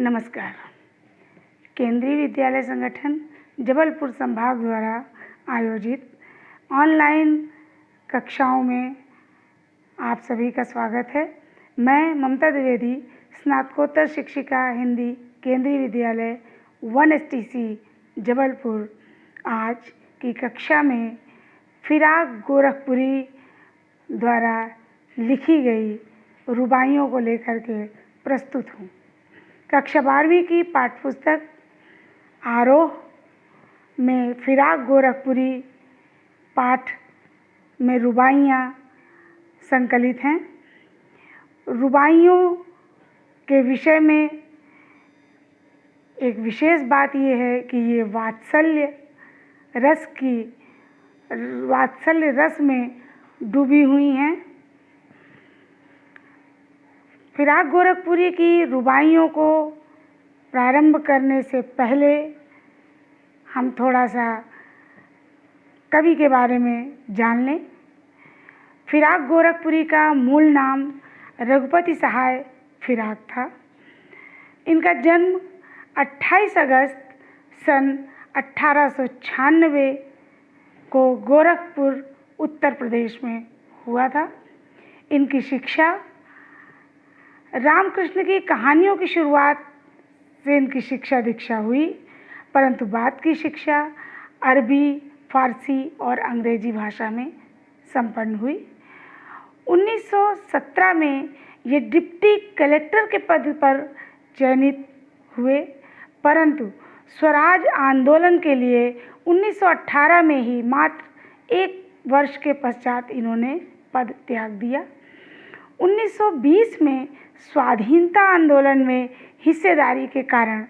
नमस्कार। केंद्रीय विद्यालय संगठन जबलपुर संभाग द्वारा आयोजित ऑनलाइन कक्षाओं में आप सभी का स्वागत है। मैं ममता द्विवेदी, स्नातकोत्तर शिक्षिका हिंदी, केंद्रीय विद्यालय 1STC जबलपुर, आज की कक्षा में फिराक गोरखपुरी द्वारा लिखी गई रुबाइयों को लेकर के प्रस्तुत हूँ। कक्षा 12वीं की पाठ्यपुस्तक आरोह में फिराक गोरखपुरी पाठ में रुबाइयाँ संकलित हैं। रुबाइयों के विषय में एक विशेष बात यह है कि ये वात्सल्य रस में डूबी हुई हैं। फिराक गोरखपुरी की रुबाइयों को प्रारंभ करने से पहले हम थोड़ा सा कवि के बारे में जान लें। फिराक गोरखपुरी का मूल नाम रघुपति सहाय फिराक था। इनका जन्म 28 अगस्त सन 1896 को गोरखपुर, उत्तर प्रदेश में हुआ था। इनकी शिक्षा रामकृष्ण की कहानियों की शुरुआत से इनकी शिक्षा दीक्षा हुई, परंतु बाद की शिक्षा अरबी, फारसी और अंग्रेजी भाषा में संपन्न हुई। 1917 में ये डिप्टी कलेक्टर के पद पर चयनित हुए, परंतु स्वराज आंदोलन के लिए 1918 में ही मात्र 1 वर्ष के पश्चात इन्होंने पद त्याग दिया। 1920 में स्वाधीनता आंदोलन में हिस्सेदारी के कारण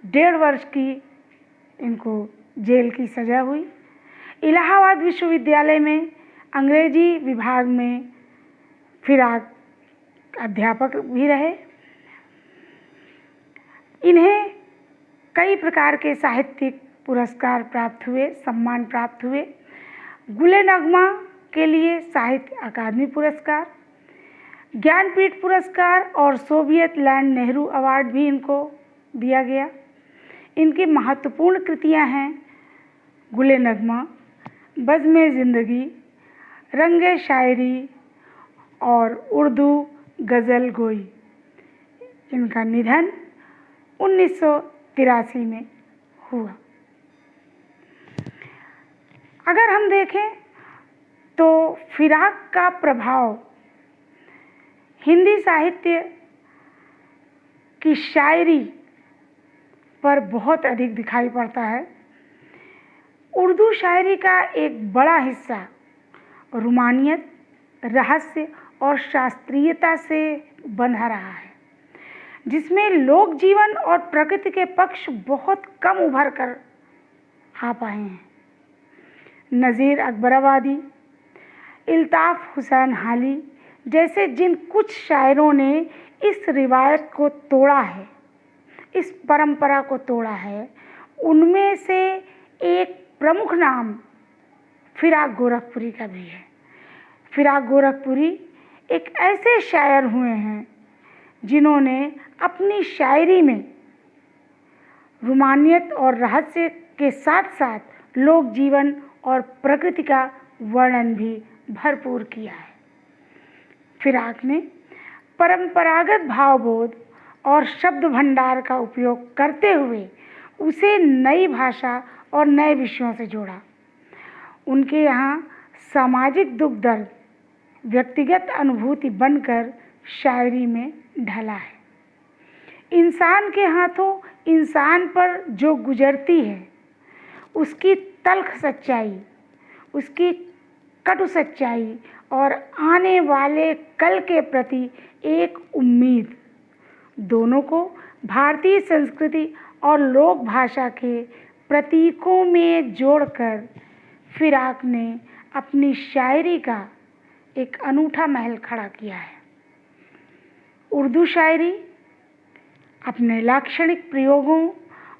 1.5 वर्ष की इनको जेल की सज़ा हुई। इलाहाबाद विश्वविद्यालय में अंग्रेजी विभाग में फिराक अध्यापक भी रहे। इन्हें कई प्रकार के साहित्यिक पुरस्कार प्राप्त हुए, सम्मान प्राप्त हुए। गुल-ए-नग़मा के लिए साहित्य अकादमी पुरस्कार, ज्ञानपीठ पुरस्कार और सोवियत लैंड नेहरू अवार्ड भी इनको दिया गया। इनकी महत्वपूर्ण कृतियां हैं गुल-ए-नग़मा, बज़्म-ए ज़िंदगी, रंग-ए शायरी और उर्दू गज़ल गोई। इनका निधन 1983 में हुआ। अगर हम देखें तो फिराक का प्रभाव हिंदी साहित्य की शायरी पर बहुत अधिक दिखाई पड़ता है। उर्दू शायरी का एक बड़ा हिस्सा रोमानियत, रहस्य और शास्त्रीयता से बंधा रहा है, जिसमें लोक जीवन और प्रकृति के पक्ष बहुत कम उभर कर आ पाए हैं। नज़ीर अकबराबादी, इल्ताफ़ हुसैन हाली जैसे जिन कुछ शायरों ने इस रिवायत को तोड़ा है, इस परंपरा को तोड़ा है, उनमें से एक प्रमुख नाम फिराक गोरखपुरी का भी है। फिराक गोरखपुरी एक ऐसे शायर हुए हैं जिन्होंने अपनी शायरी में रोमानियत और रहस्य के साथ साथ लोक जीवन और प्रकृति का वर्णन भी भरपूर किया है। फिराक ने परंपरागत भावबोध और शब्द भंडार का उपयोग करते हुए उसे नई भाषा और नए विषयों से जोड़ा। उनके यहाँ सामाजिक दुख दर्द व्यक्तिगत अनुभूति बनकर शायरी में ढला है। इंसान के हाथों इंसान पर जो गुजरती है, उसकी तल्ख सच्चाई, उसकी कटु सच्चाई और आने वाले कल के प्रति एक उम्मीद, दोनों को भारतीय संस्कृति और लोक भाषा के प्रतीकों में जोड़कर फिराक ने अपनी शायरी का एक अनूठा महल खड़ा किया है। उर्दू शायरी अपने लाक्षणिक प्रयोगों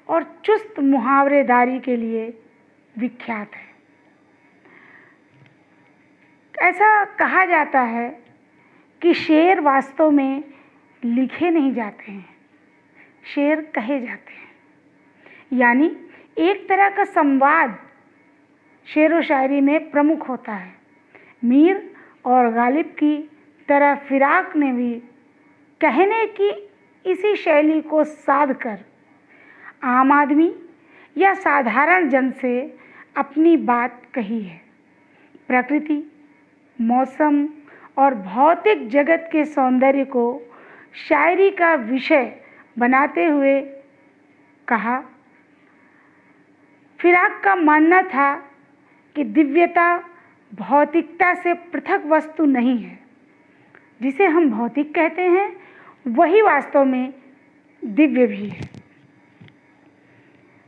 और चुस्त मुहावरेदारी के लिए विख्यात है। ऐसा कहा जाता है कि शेर वास्तव में लिखे नहीं जाते हैं, शेर कहे जाते हैं। यानी एक तरह का संवाद शेर व शायरी में प्रमुख होता है। मीर और गालिब की तरह फिराक ने भी कहने की इसी शैली को साध कर आम आदमी या साधारण जन से अपनी बात कही है। प्रकृति, मौसम और भौतिक जगत के सौंदर्य को शायरी का विषय बनाते हुए कहा। फिराक का मानना था कि दिव्यता भौतिकता से पृथक वस्तु नहीं है। जिसे हम भौतिक कहते हैं वही वास्तव में दिव्य भी है।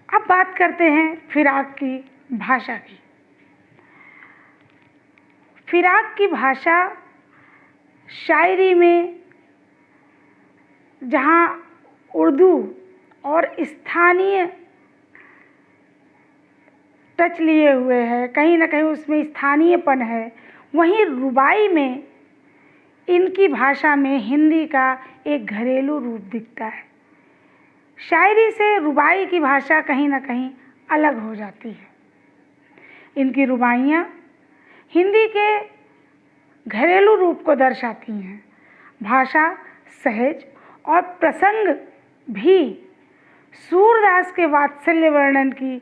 अब बात करते हैं फिराक की भाषा की। फिराक की भाषा शायरी में जहाँ उर्दू और स्थानीय टच लिए हुए है, कहीं ना कहीं उसमें स्थानीयपन है, वहीं रुबाई में इनकी भाषा में हिंदी का एक घरेलू रूप दिखता है। शायरी से रुबाई की भाषा कहीं ना कहीं अलग हो जाती है। इनकी रुबाइयाँ हिंदी के घरेलू रूप को दर्शाती हैं। भाषा सहज और प्रसंग भी सूरदास के वात्सल्य वर्णन की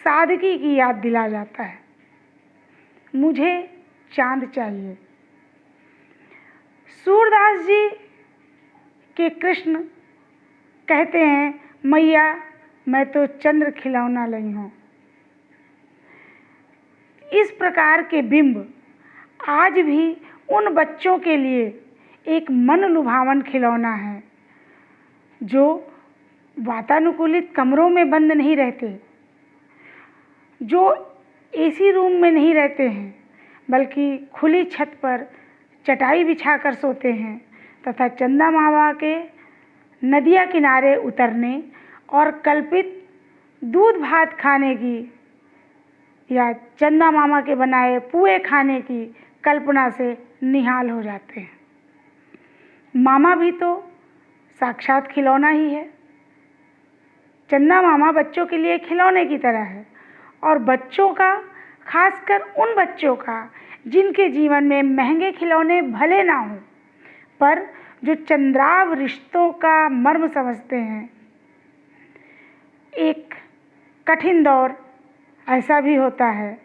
सादगी की याद दिला जाता है। मुझे चांद चाहिए। सूरदास जी के कृष्ण कहते हैं, मैया मैं तो चंद्र खिलौना लई हूँ। इस प्रकार के बिंब आज भी उन बच्चों के लिए एक मन लुभावन खिलौना है जो वातानुकूलित कमरों में बंद नहीं रहते, जो एसी रूम में नहीं रहते हैं, बल्कि खुली छत पर चटाई बिछाकर सोते हैं तथा चंदा मावा के नदिया किनारे उतरने और कल्पित दूध भात खाने की या चंदा मामा के बनाए पुए खाने की कल्पना से निहाल हो जाते हैं। मामा भी तो साक्षात खिलौना ही है। चंदा मामा बच्चों के लिए खिलौने की तरह है, और बच्चों का, खासकर उन बच्चों का जिनके जीवन में महंगे खिलौने भले ना हों, पर जो चंद्राव रिश्तों का मर्म समझते हैं। एक कठिन दौर ऐसा भी होता है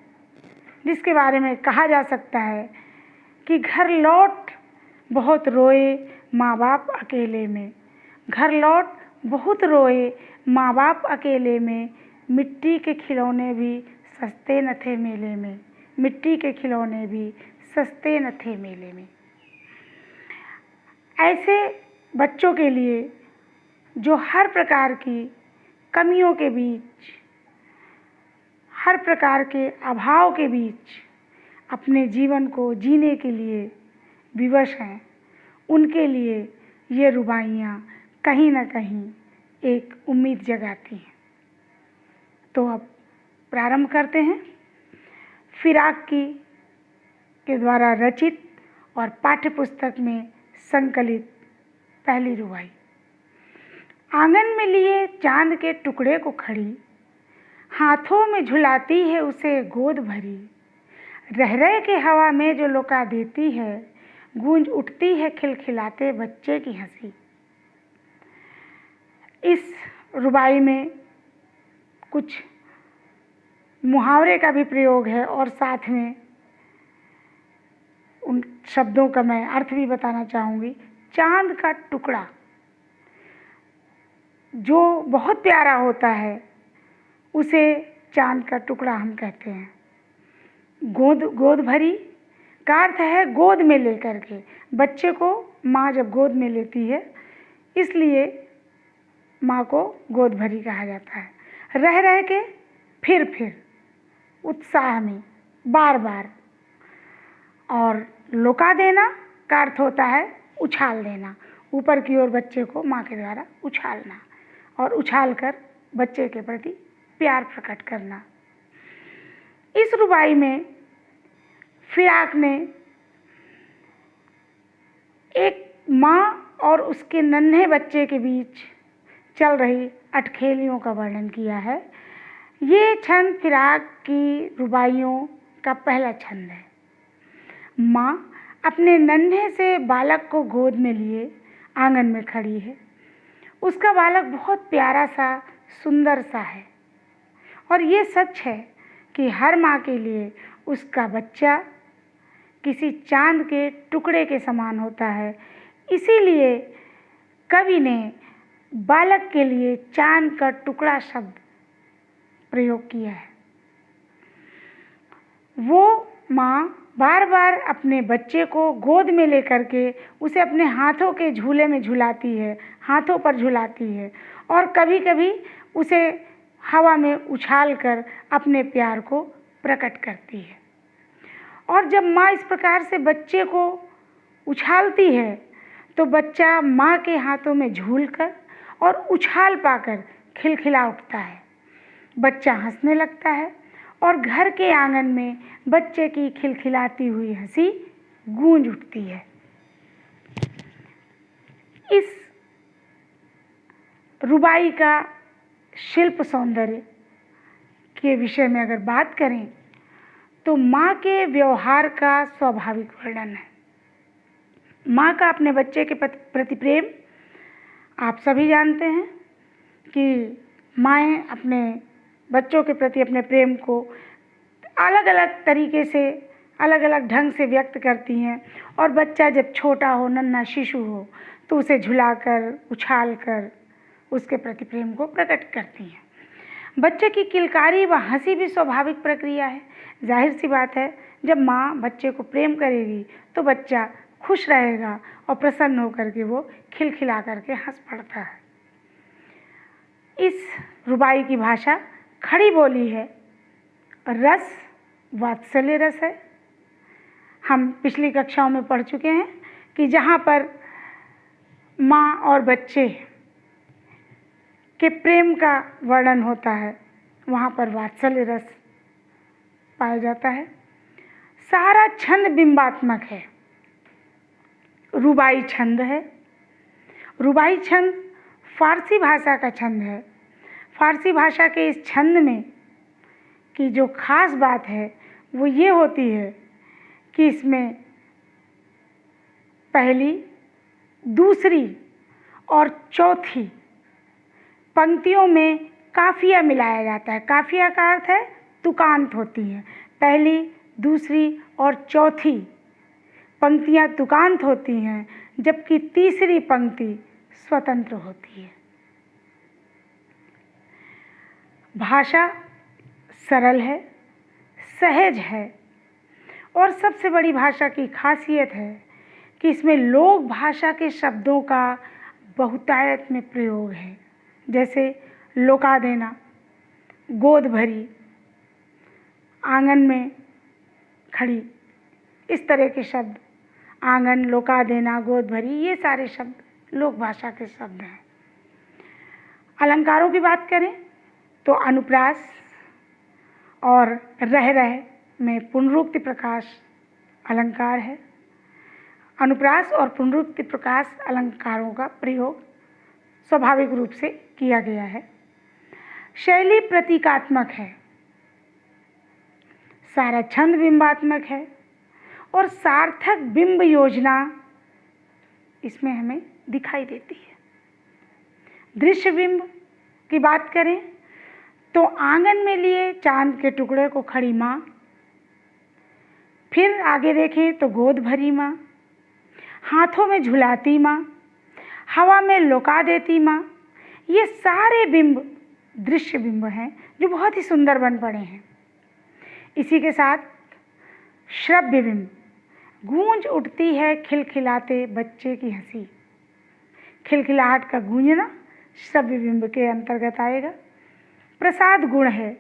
जिसके बारे में कहा जा सकता है कि घर लौट बहुत रोए माँ बाप अकेले में, घर लौट बहुत रोए माँ बाप अकेले में, मिट्टी के खिलौने भी सस्ते न थे मेले में, मिट्टी के खिलौने भी सस्ते न थे मेले में। ऐसे बच्चों के लिए जो हर प्रकार की कमियों के बीच, हर प्रकार के अभाव के बीच अपने जीवन को जीने के लिए विवश हैं, उनके लिए ये रुबाइयाँ कहीं ना कहीं एक उम्मीद जगाती हैं। तो अब प्रारंभ करते हैं फिराक की के द्वारा रचित और पाठ्यपुस्तक में संकलित पहली रुबाई। आंगन में लिए चांद के टुकड़े को खड़ी, हाथों में झुलाती है उसे गोद भरी, रह रह के हवा में जो लुका देती है, गूंज उठती है खिलखिलाते बच्चे की हंसी। इस रुबाई में कुछ मुहावरे का भी प्रयोग है और साथ में उन शब्दों का मैं अर्थ भी बताना चाहूँगी। चांद का टुकड़ा जो बहुत प्यारा होता है उसे चांद का टुकड़ा हम कहते हैं। गोद भरी का अर्थ है गोद में लेकर के। बच्चे को माँ जब गोद में लेती है इसलिए माँ को गोद भरी कहा जाता है। रह रह के फिर उत्साह में बार बार, और लुका देना का अर्थ होता है उछाल देना, ऊपर की ओर बच्चे को माँ के द्वारा उछालना और उछाल कर बच्चे के प्रति प्यार प्रकट करना। इस रुबाई में फिराक ने एक माँ और उसके नन्हे बच्चे के बीच चल रही अटखेलियों का वर्णन किया है। ये छंद फिराक की रुबाइयों का पहला छंद है। माँ अपने नन्हे से बालक को गोद में लिए आंगन में खड़ी है। उसका बालक बहुत प्यारा सा, सुंदर सा है और ये सच है कि हर माँ के लिए उसका बच्चा किसी चांद के टुकड़े के समान होता है। इसीलिए कवि ने बालक के लिए चांद का टुकड़ा शब्द प्रयोग किया है। वो माँ बार बार अपने बच्चे को गोद में लेकर के उसे अपने हाथों के झूले में झुलाती है, हाथों पर झुलाती है और कभी कभी उसे हवा में उछाल कर अपने प्यार को प्रकट करती है। और जब माँ इस प्रकार से बच्चे को उछालती है तो बच्चा माँ के हाथों में झूलकर और उछाल पाकर खिलखिला उठता है। बच्चा हंसने लगता है और घर के आंगन में बच्चे की खिलखिलाती हुई हंसी गूंज उठती है। इस रुबाई का शिल्प सौंदर्य के विषय में अगर बात करें तो माँ के व्यवहार का स्वाभाविक वर्णन है। माँ का अपने बच्चे के प्रति प्रेम आप सभी जानते हैं कि माएँ अपने बच्चों के प्रति अपने प्रेम को अलग अलग तरीके से, अलग अलग ढंग से व्यक्त करती हैं और बच्चा जब छोटा हो, नन्हा शिशु हो तो उसे झुलाकर, उछालकर उसके प्रति प्रेम को प्रकट करती हैं। बच्चे की किलकारी व हंसी भी स्वाभाविक प्रक्रिया है। जाहिर सी बात है, जब माँ बच्चे को प्रेम करेगी तो बच्चा खुश रहेगा और प्रसन्न होकर के वो खिलखिला करके हंस पड़ता है। इस रुबाई की भाषा खड़ी बोली है, रस वात्सल्य रस है। हम पिछली कक्षाओं में पढ़ चुके हैं कि जहाँ पर माँ और बच्चे के प्रेम का वर्णन होता है वहाँ पर वात्सल्य रस पाया जाता है। सारा छंद बिंबात्मक है, रुबाई छंद है। रुबाई छंद फारसी भाषा का छंद है। फारसी भाषा के इस छंद में की जो खास बात है वो ये होती है कि इसमें पहली, दूसरी और चौथी पंक्तियों में काफिया मिलाया जाता है। काफिया का अर्थ है तुकांत होती है। पहली, दूसरी और चौथी पंक्तियां तुकांत होती हैं, जबकि तीसरी पंक्ति स्वतंत्र होती है। भाषा सरल है, सहज है और सबसे बड़ी भाषा की खासियत है कि इसमें लोक भाषा के शब्दों का बहुतायत में प्रयोग है। जैसे लोका देना, गोद भरी, आंगन में खड़ी, इस तरह के शब्द, आंगन, लोका देना, गोद भरी, ये सारे शब्द लोक भाषा के शब्द हैं। अलंकारों की बात करें तो अनुप्रास और रह रह में पुनरुक्ति प्रकाश अलंकार है। अनुप्रास और पुनरुक्ति प्रकाश अलंकारों का प्रयोग स्वाभाविक रूप से किया गया है। शैली प्रतीकात्मक है, सारा छंद बिंबात्मक है और सार्थक बिंब योजना इसमें हमें दिखाई देती है। दृश्य बिंब की बात करें तो आंगन में लिए चांद के टुकड़े को खड़ी माँ, फिर आगे देखें तो गोद भरी माँ, हाथों में झुलाती माँ, हवा में लुका देती माँ, ये सारे बिंब दृश्य बिंब हैं जो बहुत ही सुंदर बन पड़े हैं। इसी के साथ श्रव्य बिंब, गूंज उठती है खिलखिलाते बच्चे की हंसी। खिलखिलाहट का गूंजना श्रव्य बिंब के अंतर्गत आएगा। प्रसाद गुण है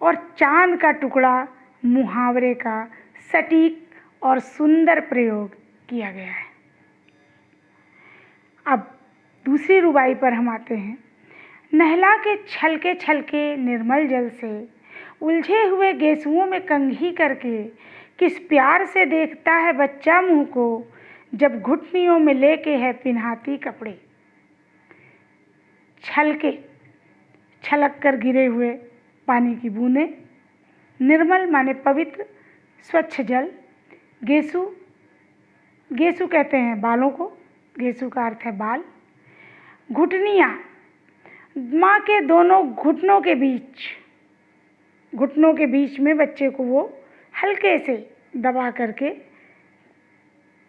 और चांद का टुकड़ा मुहावरे का सटीक और सुंदर प्रयोग किया गया है। अब दूसरी रुबाई पर हम आते हैं। नहला के छलके निर्मल जल से उलझे हुए गेसुओं में कंघी करके किस प्यार से देखता है बच्चा मुँह को, जब घुटनियों में लेके है पिन्हाती कपड़े। छलक कर गिरे हुए पानी की बूंदें, निर्मल माने पवित्र, स्वच्छ जल, गेसु, गेसु कहते हैं बालों को, गेसु का अर्थ है बाल, घुटनियाँ, माँ के दोनों घुटनों के बीच में बच्चे को वो हल्के से दबा करके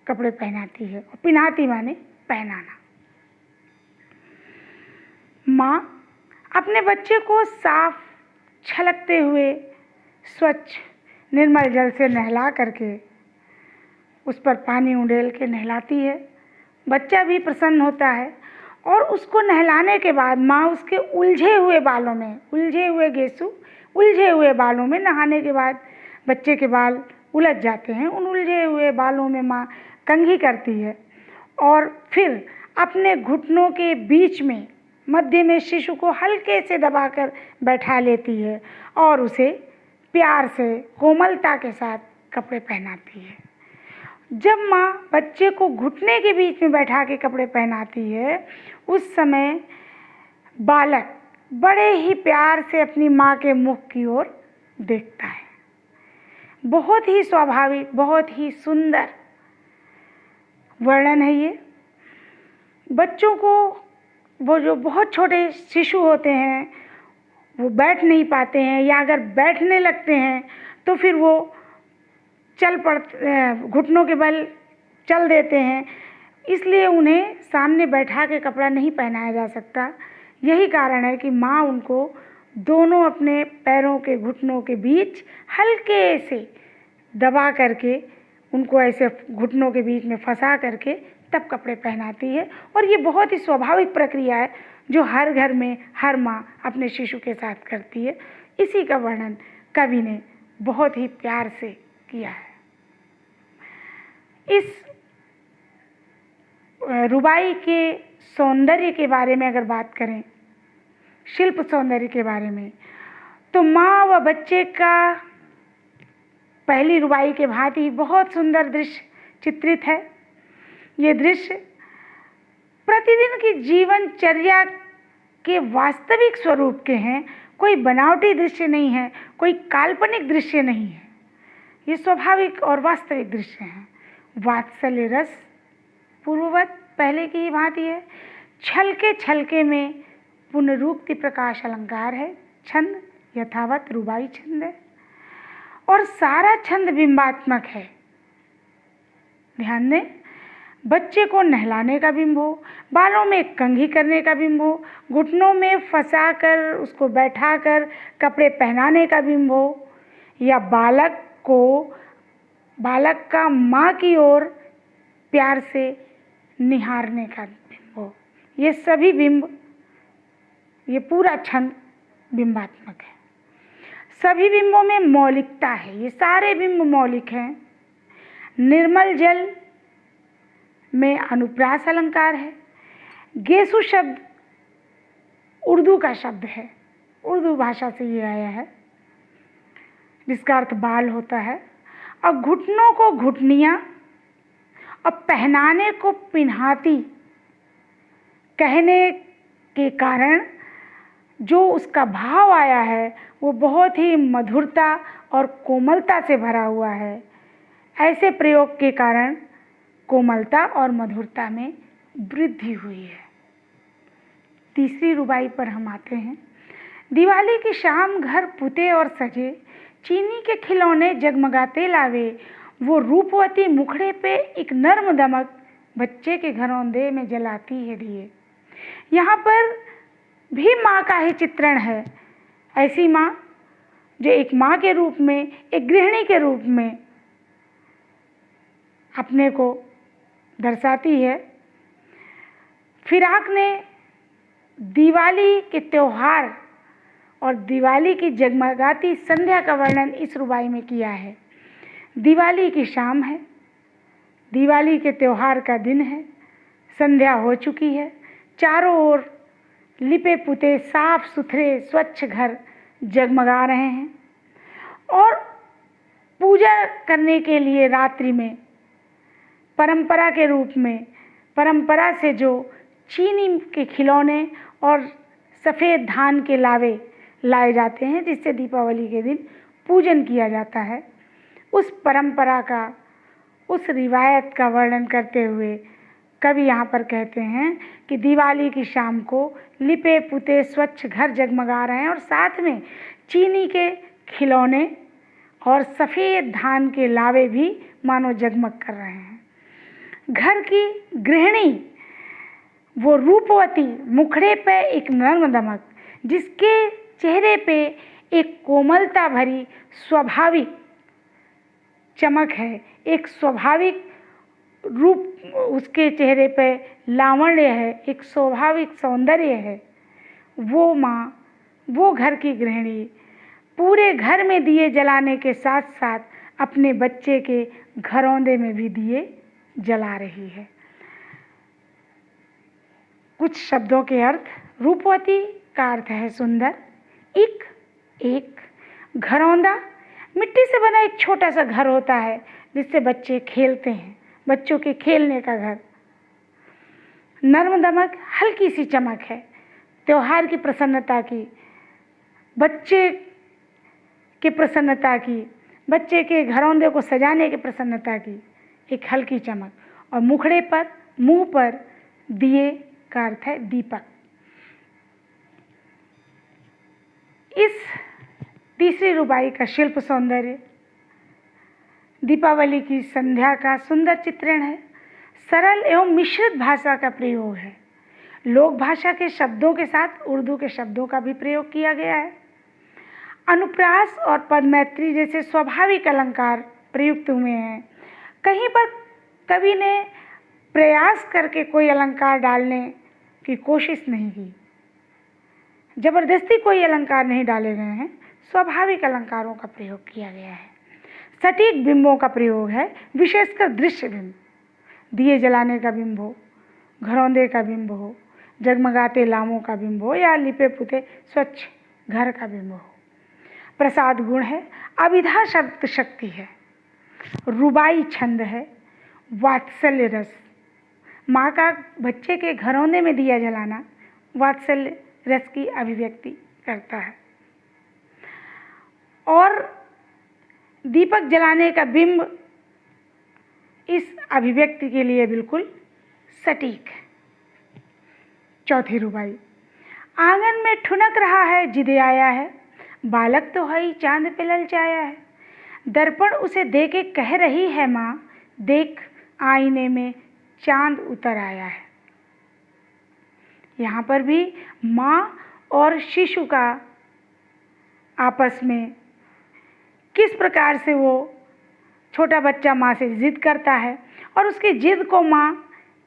कपड़े पहनाती है, और पिन्हाती माने पहनाना। माँ अपने बच्चे को साफ छलकते हुए स्वच्छ निर्मल जल से नहला करके उस पर पानी उंडेल के नहलाती है। बच्चा भी प्रसन्न होता है, और उसको नहलाने के बाद माँ उसके उलझे हुए बालों में, उलझे हुए बालों में, नहाने के बाद बच्चे के बाल उलझ जाते हैं, उन उलझे हुए बालों में माँ कंघी करती है, और फिर अपने घुटनों के बीच में मध्य में शिशु को हल्के से दबाकर बैठा लेती है, और उसे प्यार से कोमलता के साथ कपड़े पहनाती है। जब माँ बच्चे को घुटने के बीच में बैठा के कपड़े पहनाती है, उस समय बालक बड़े ही प्यार से अपनी माँ के मुख की ओर देखता है। बहुत ही स्वाभाविक, बहुत ही सुंदर वर्णन है ये। बच्चों को, वो जो बहुत छोटे शिशु होते हैं, वो बैठ नहीं पाते हैं, या अगर बैठने लगते हैं तो फिर वो घुटनों के बल चल देते हैं, इसलिए उन्हें सामने बैठा के कपड़ा नहीं पहनाया जा सकता। यही कारण है कि माँ उनको दोनों अपने पैरों के घुटनों के बीच हल्के से दबा करके, उनको ऐसे घुटनों के बीच में फंसा करके तब कपड़े पहनाती है। और ये बहुत ही स्वाभाविक प्रक्रिया है जो हर घर में हर माँ अपने शिशु के साथ करती है। इसी का वर्णन कवि ने बहुत ही प्यार से किया है। इस रुबाई के सौंदर्य के बारे में अगर बात करें, शिल्प सौंदर्य के बारे में, तो माँ व बच्चे का पहली रुबाई के भांति बहुत सुंदर दृश्य चित्रित है। ये दृश्य प्रतिदिन की जीवनचर्या के वास्तविक स्वरूप के हैं, कोई बनावटी दृश्य नहीं है, कोई काल्पनिक दृश्य नहीं है, ये स्वाभाविक और वास्तविक दृश्य हैं। वात्सल्य रस पूर्ववत पहले की ही भांति है। छलके में पुनरुक्ति प्रकाश अलंकार है। छंद यथावत रुबाई छंद है, और सारा छंद बिंबात्मक है। ध्यान दें, बच्चे को नहलाने का बिंब हो, बालों में कंघी करने का बिंब हो, घुटनों में फंसा कर उसको बैठा कर कपड़े पहनाने का बिंब हो, या बालक का माँ की ओर प्यार से निहारने का बिंब हो, ये सभी बिंब, ये पूरा छंद बिंबात्मक है। सभी बिंबों में मौलिकता है, ये सारे बिंब मौलिक हैं। निर्मल जल में अनुप्रास अलंकार है। गेसु शब्द उर्दू का शब्द है, उर्दू भाषा से ये आया है, जिसका अर्थ बाल होता है। और घुटनों को घुटनियाँ और पहनाने को पिन्हाती कहने के कारण जो उसका भाव आया है वो बहुत ही मधुरता और कोमलता से भरा हुआ है। ऐसे प्रयोग के कारण कोमलता और मधुरता में वृद्धि हुई है। तीसरी रुबाई पर हम आते हैं। दिवाली की शाम घर पुते और सजे, चीनी के खिलौने जगमगाते लावे, वो रूपवती मुखड़े पे एक नर्म दमक बच्चे के घरौंदे में जलाती है दिए। यहाँ पर भी माँ का ही चित्रण है। ऐसी माँ जो एक माँ के रूप में, एक गृहिणी के रूप में अपने को दर्शाती है। फिराक ने दिवाली के त्योहार और दिवाली की जगमगाती संध्या का वर्णन इस रुबाई में किया है। दिवाली की शाम है, दिवाली के त्योहार का दिन है, संध्या हो चुकी है, चारों ओर लिपे पुते साफ सुथरे स्वच्छ घर जगमगा रहे हैं, और पूजा करने के लिए रात्रि में परंपरा के रूप में, परंपरा से जो चीनी के खिलौने और सफ़ेद धान के लावे लाए जाते हैं, जिससे दीपावली के दिन पूजन किया जाता है। उस परंपरा का, उस रिवायत का वर्णन करते हुए कवि यहाँ पर कहते हैं कि दिवाली की शाम को लिपे पुते स्वच्छ घर जगमगा रहे हैं और साथ में चीनी के खिलौने और सफ़ेद धान के लावे भी मानो जगमग कर रहे हैं। घर की गृहिणी वो रूपवती, मुखड़े पे एक नर्म दमक, जिसके चेहरे पे एक कोमलता भरी स्वाभाविक चमक है, एक स्वाभाविक रूप उसके चेहरे पे लावण्य है, एक स्वाभाविक सौंदर्य है। वो माँ, वो घर की गृहिणी पूरे घर में दिए जलाने के साथ साथ अपने बच्चे के घरौंदे में भी दिए जला रही है। कुछ शब्दों के अर्थ। रूपवती का अर्थ है सुंदर। एक घरौंदा मिट्टी से बना एक छोटा सा घर होता है जिससे बच्चे खेलते हैं, बच्चों के खेलने का घर। नर्म दमक हल्की सी चमक है, त्योहार की प्रसन्नता की, बच्चे की प्रसन्नता की, बच्चे के घरौंदे को सजाने की प्रसन्नता की एक हल्की चमक। और मुखड़े पर, मुंह पर दिए का अर्थ है दीपक। इस तीसरी रुबाई का शिल्प सौंदर्य दीपावली की संध्या का सुंदर चित्रण है। सरल एवं मिश्रित भाषा का प्रयोग है। लोक भाषा के शब्दों के साथ उर्दू के शब्दों का भी प्रयोग किया गया है। अनुप्रास और पदमैत्री जैसे स्वाभाविक अलंकार प्रयुक्त हुए हैं। कहीं पर कवि ने प्रयास करके कोई अलंकार डालने की कोशिश नहीं की, जबरदस्ती कोई अलंकार नहीं डाले गए हैं, स्वाभाविक अलंकारों का प्रयोग किया गया है। सटीक बिंबों का प्रयोग है, विशेषकर दृश्य बिंब, दिए जलाने का बिंब हो, घरौंदे का बिंब हो, जगमगाते लामों का बिंब हो या लिपे पुते स्वच्छ घर का बिंब हो। प्रसाद गुण है, अभिधा शब्द शक्ति है, रुबाई छंद है, वात्सल्य रस। माँ का बच्चे के घरौंदे में दिया जलाना वात्सल्य रस की अभिव्यक्ति करता है। और दीपक जलाने का बिंब इस अभिव्यक्ति के लिए बिल्कुल सटीक है। चौथी रुबाई। आंगन में ठुनक रहा है जिदे आया है, बालक तो है ही चांद पे ललचाया है। दर्पण उसे दे के कह रही है माँ, देख आईने में चांद उतर आया है। यहाँ पर भी माँ और शिशु का आपस में किस प्रकार से वो छोटा बच्चा माँ से जिद करता है और उसकी जिद को माँ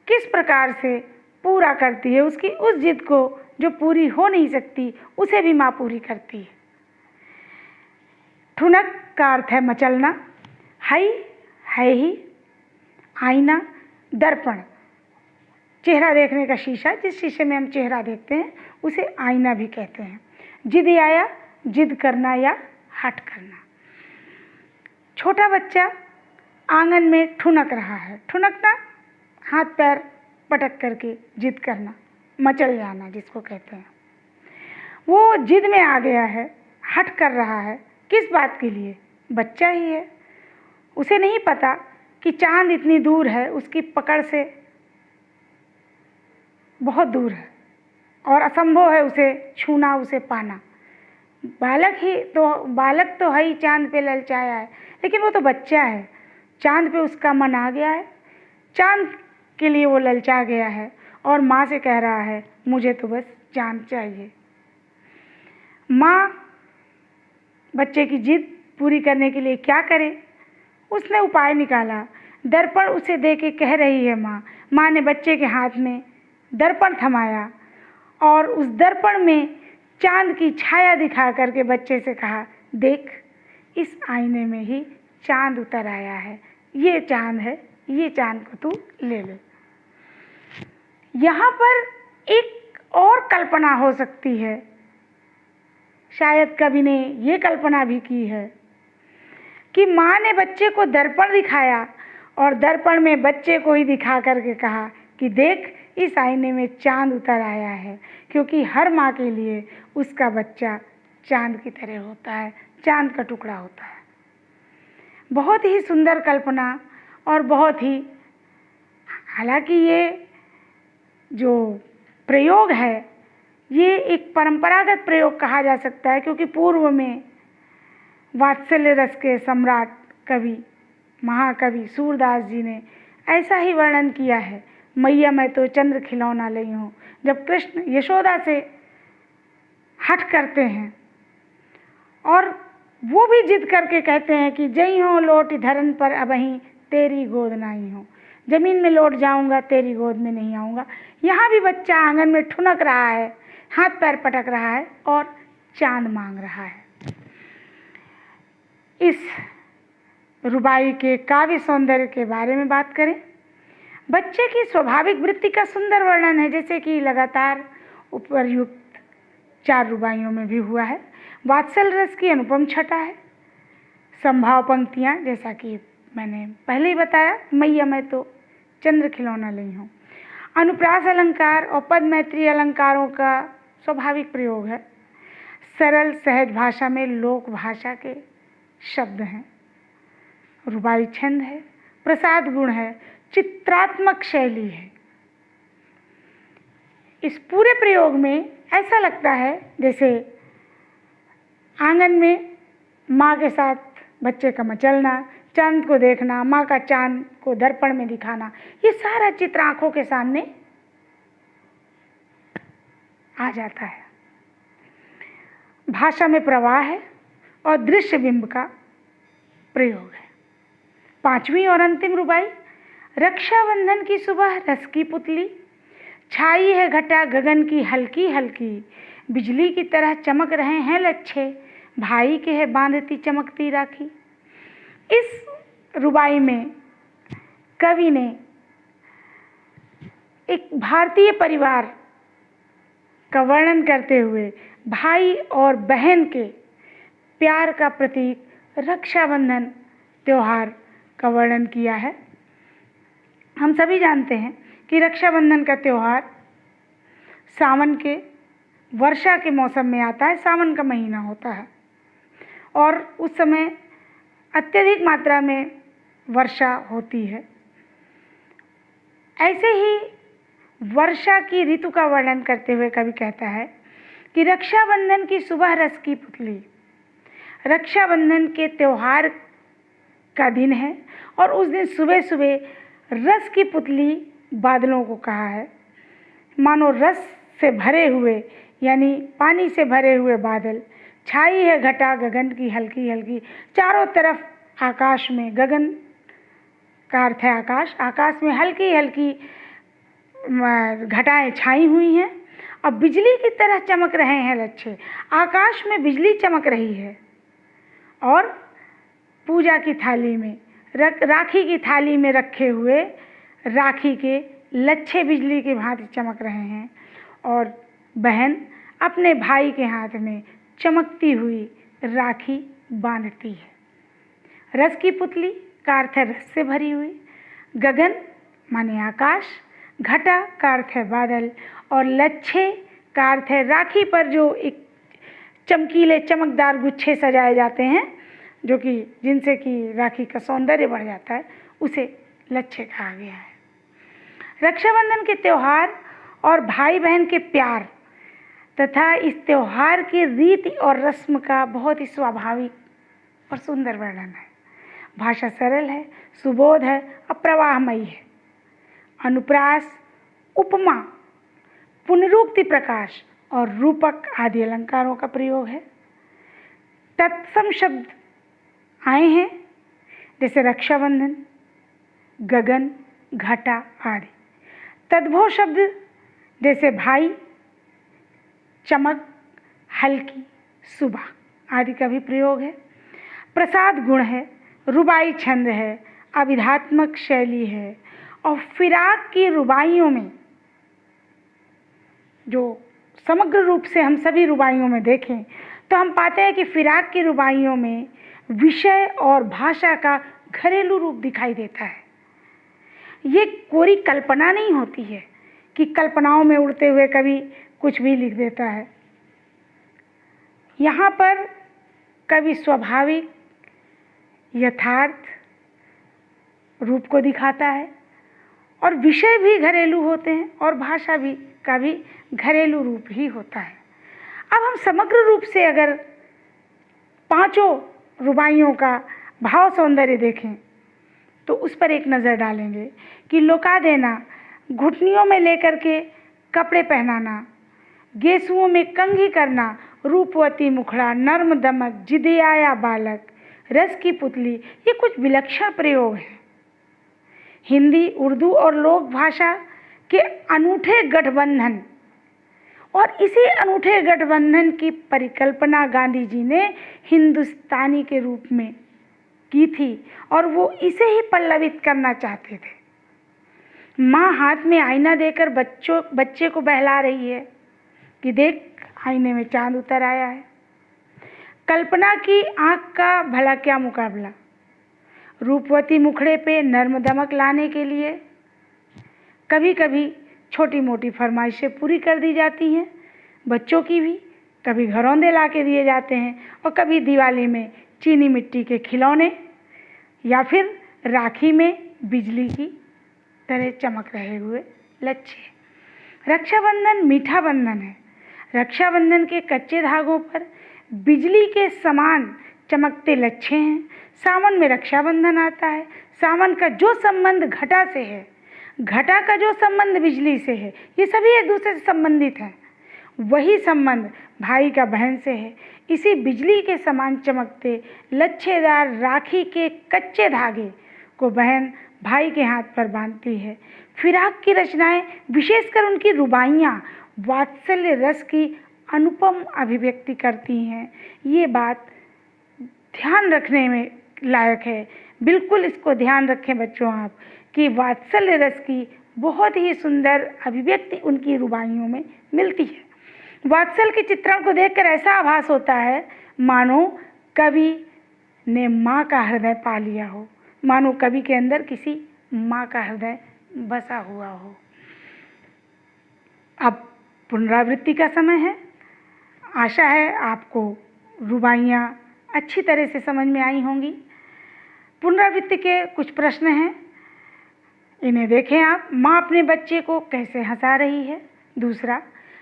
किस प्रकार से पूरा करती है। उसकी उस जिद को जो पूरी हो नहीं सकती उसे भी माँ पूरी करती है। ठुनक का अर्थ है मचलना। है ही, आईना, दर्पण, चेहरा देखने का शीशा, जिस शीशे में हम चेहरा देखते हैं उसे आईना भी कहते हैं। जिद आया, जिद करना या हट करना। छोटा बच्चा आंगन में ठुनक रहा है। ठुनकना हाथ पैर पटक करके जिद करना, मचल जाना जिसको कहते हैं। वो जिद में आ गया है, हट कर रहा है। किस बात के लिए? बच्चा ही है, उसे नहीं पता कि चांद इतनी दूर है, उसकी पकड़ से बहुत दूर है और असंभव है उसे छूना, उसे पाना। बालक तो है ही चांद पे ललचाया है, लेकिन वो तो बच्चा है। चांद पे उसका मन आ गया है, चांद के लिए वो ललचा गया है और माँ से कह रहा है मुझे तो बस चांद चाहिए। माँ बच्चे की जिद पूरी करने के लिए क्या करे? उसने उपाय निकाला। दर्पण उसे दे के कह रही है माँ। माँ ने बच्चे के हाथ में दर्पण थमाया और उस दर्पण में चांद की छाया दिखा करके बच्चे से कहा, देख इस आईने में ही चांद उतर आया है, ये चांद है, ये चांद को तू ले ले। यहाँ पर एक और कल्पना हो सकती है, शायद कवि ने ये कल्पना भी की है कि माँ ने बच्चे को दर्पण दिखाया और दर्पण में बच्चे को ही दिखा करके कहा कि देख इस आईने में चांद उतर आया है, क्योंकि हर माँ के लिए उसका बच्चा चांद की तरह होता है, चांद का टुकड़ा होता है। बहुत ही सुंदर कल्पना और बहुत ही, हालांकि ये जो प्रयोग है ये एक परंपरागत प्रयोग कहा जा सकता है, क्योंकि पूर्व में वात्सल्य रस के सम्राट कवि महाकवि सूरदास जी ने ऐसा ही वर्णन किया है। मैया मैं तो चंद्र खिलौना लई हूँ, जब कृष्ण यशोदा से हट करते हैं और वो भी जिद करके कहते हैं कि जई हो लौट धरन पर अबहीं तेरी गोद नहीं हो, जमीन में लौट जाऊंगा तेरी गोद में नहीं आऊँगा। यहाँ भी बच्चा आंगन में ठुनक रहा है, हाथ पैर पटक रहा है और चांद मांग रहा है। इस रुबाई के काव्य सौंदर्य के बारे में बात करें, बच्चे की स्वाभाविक वृत्ति का सुंदर वर्णन है, जैसे कि लगातार उपर्युक्त 4 रुबाइयों में भी हुआ है। वात्सल रस की अनुपम छटा है। संभाव पंक्तियाँ, जैसा कि मैंने पहले ही बताया, मैया मैं तो चंद्र खिलौना ली हूँ। अनुप्रास अलंकार और पद मैत्री अलंकारों का स्वाभाविक प्रयोग है। सरल सहज भाषा में लोक भाषा के शब्द हैं। रुबाई छंद है, प्रसाद गुण है, चित्रात्मक शैली है। इस पूरे प्रयोग में ऐसा लगता है जैसे आंगन में माँ के साथ बच्चे का मचलना, चांद को देखना, माँ का चांद को दर्पण में दिखाना, ये सारा चित्र आंखों के सामने आ जाता है। भाषा में प्रवाह है और दृश्य बिंब का प्रयोग है। 5वीं और अंतिम रुबाई, रक्षाबंधन की सुबह रस की पुतली, छाई है घटा गगन की हल्की हल्की, बिजली की तरह चमक रहे हैं लच्छे, भाई के है बांधती चमकती राखी। इस रुबाई में कवि ने एक भारतीय परिवार का वर्णन करते हुए भाई और बहन के प्यार का प्रतीक रक्षाबंधन त्योहार का वर्णन किया है। हम सभी जानते हैं कि रक्षाबंधन का त्यौहार सावन के वर्षा के मौसम में आता है। सावन का महीना होता है और उस समय अत्यधिक मात्रा में वर्षा होती है। ऐसे ही वर्षा की ऋतु का वर्णन करते हुए कवि कहता है कि रक्षाबंधन की सुबह रस की पुतली, रक्षाबंधन के त्यौहार का दिन है और उस दिन सुबह सुबह रस की पुतली बादलों को कहा है। मानो रस से भरे हुए यानी पानी से भरे हुए बादल, छाई है घटा गगन की हल्की हल्की, चारों तरफ आकाश में, गगन का अर्थ है आकाश, आकाश में हल्की हल्की घटाएं छाई हुई हैं और बिजली की तरह चमक रहे हैं लच्छे। आकाश में बिजली चमक रही है और पूजा की थाली में, राखी की थाली में रखे हुए राखी के लच्छे बिजली की भांति चमक रहे हैं और बहन अपने भाई के हाथ में चमकती हुई राखी बांधती है। रस की पुतली का अर्थ है रस से भरी हुई, गगन माने आकाश, घटा का अर्थ है बादल और लच्छे का अर्थ है राखी पर जो एक चमकीले चमकदार गुच्छे सजाए जाते हैं, जो कि जिनसे कि राखी का सौंदर्य बढ़ जाता है, उसे लच्छे कहा गया है। रक्षाबंधन के त्यौहार और भाई बहन के प्यार तथा इस त्यौहार की रीति और रस्म का बहुत ही स्वाभाविक और सुंदर वर्णन है। भाषा सरल है, सुबोध है और प्रवाहमयी है। अनुप्रास, उपमा, पुनरुक्ति प्रकाश और रूपक आदि अलंकारों का प्रयोग है। तत्सम शब्द आए हैं जैसे रक्षाबंधन, गगन, घटा आदि। तद्भव शब्द जैसे भाई, चमक, हल्की, सुबह आदि का भी प्रयोग है। प्रसाद गुण है, रुबाई छंद है, अभिधात्मक शैली है और फिराक की रुबाइयों में, जो समग्र रूप से हम सभी रुबाइयों में देखें तो हम पाते हैं कि फिराक की रुबाइयों में विषय और भाषा का घरेलू रूप दिखाई देता है। ये कोरी कल्पना नहीं होती है कि कल्पनाओं में उड़ते हुए कवि कुछ भी लिख देता है। यहाँ पर कवि स्वाभाविक यथार्थ रूप को दिखाता है और विषय भी घरेलू होते हैं और भाषा भी का भी घरेलू रूप ही होता है। अब हम समग्र रूप से अगर पांचों रुबाइयों का भाव सौंदर्य देखें तो उस पर एक नज़र डालेंगे कि लुका देना, घुटनियों में लेकर के कपड़े पहनाना, गेसुओं में कंघी करना, रूपवती मुखड़ा, नर्म दमक, जिदियाया बालक, रस की पुतली, ये कुछ विलक्षण प्रयोग हैं। हिंदी, उर्दू और लोक भाषा के अनूठे गठबंधन, और इसी अनूठे गठबंधन की परिकल्पना गांधी जी ने हिंदुस्तानी के रूप में की थी और वो इसे ही पल्लवित करना चाहते थे। माँ हाथ में आईना देकर बच्चे को बहला रही है कि देख, आईने में चांद उतर आया है। कल्पना की आँख का भला क्या मुकाबला। रूपवती मुखड़े पे नर्म दमक लाने के लिए कभी कभी छोटी मोटी फरमाइशें पूरी कर दी जाती हैं, बच्चों की भी। कभी घरौंदे ला के दिए जाते हैं और कभी दिवाली में चीनी मिट्टी के खिलौने या फिर राखी में बिजली की तरह चमक रहे हुए लच्छे। रक्षाबंधन मीठा बंधन है। रक्षाबंधन के कच्चे धागों पर बिजली के समान चमकते लच्छे हैं। सावन में रक्षाबंधन आता है। सावन का जो संबंध घटा से है, घटा का जो संबंध बिजली से है, ये सभी एक दूसरे से संबंधित हैं। वही संबंध भाई का बहन से है। इसी बिजली के समान चमकते लच्छेदार राखी के कच्चे धागे को बहन भाई के हाथ पर बांधती है। फिराक की रचनाएं, विशेषकर उनकी रुबाइयाँ, वात्सल्य रस की अनुपम अभिव्यक्ति करती हैं। ये बात ध्यान रखने में लायक है। बिल्कुल इसको ध्यान रखें बच्चों आप, कि वात्सल्य रस की बहुत ही सुंदर अभिव्यक्ति उनकी रुबाइयों में मिलती है। वात्सल के चित्रण को देखकर ऐसा आभास होता है मानो कवि ने माँ का हृदय पा लिया हो, मानो कवि के अंदर किसी माँ का हृदय बसा हुआ हो। अब पुनरावृत्ति का समय है। आशा है आपको रुबाइयाँ अच्छी तरह से समझ में आई होंगी। पुनरावृत्ति के कुछ प्रश्न हैं, इन्हें देखें आप। माँ अपने बच्चे को कैसे हंसा रही है। दूसरा,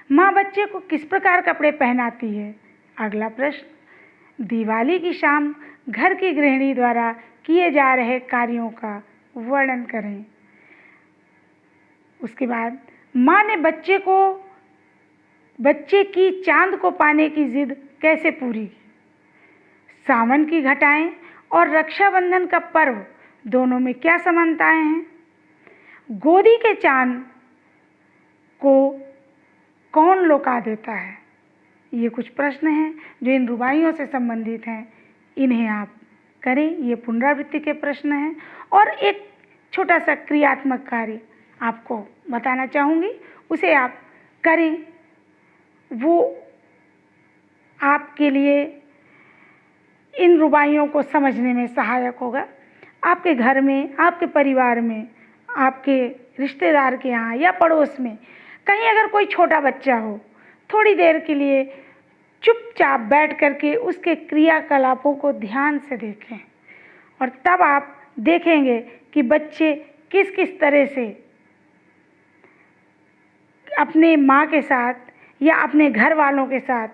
माँ बच्चे को किस प्रकार कपड़े पहनाती है। अगला प्रश्न, दिवाली की शाम घर की गृहिणी द्वारा किए जा रहे कार्यों का वर्णन करें। उसके बाद, माँ ने बच्चे की चांद को पाने की जिद कैसे पूरी की। सावन की घटाएं और रक्षाबंधन का पर्व दोनों में क्या समानताएं हैं। गोदी के चांद को कौन लौका देता है। ये कुछ प्रश्न हैं जो इन रुबाइयों से संबंधित हैं, इन्हें आप करें। ये पुनरावृत्ति के प्रश्न हैं। और एक छोटा सा क्रियात्मक कार्य आपको बताना चाहूँगी, उसे आप करें। वो आपके लिए इन रुबाइयों को समझने में सहायक होगा। आपके घर में, आपके परिवार में, आपके रिश्तेदार के यहाँ या पड़ोस में कहीं अगर कोई छोटा बच्चा हो, थोड़ी देर के लिए चुपचाप बैठ करके उसके क्रियाकलापों को ध्यान से देखें और तब आप देखेंगे कि बच्चे किस किस तरह से अपने माँ के साथ या अपने घर वालों के साथ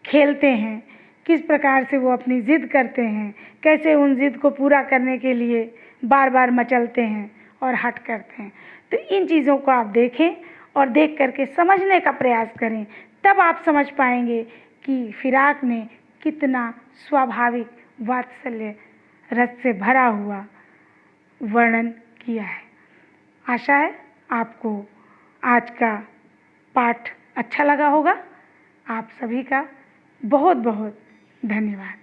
खेलते हैं, किस प्रकार से वो अपनी ज़िद करते हैं, कैसे उन ज़िद को पूरा करने के लिए बार बार मचलते हैं और हट करते हैं। तो इन चीज़ों को आप देखें और देख करके समझने का प्रयास करें, तब आप समझ पाएंगे कि फिराक ने कितना स्वाभाविक वात्सल्य रस से भरा हुआ वर्णन किया है। आशा है आपको आज का पाठ अच्छा लगा होगा। आप सभी का बहुत बहुत धन्यवाद।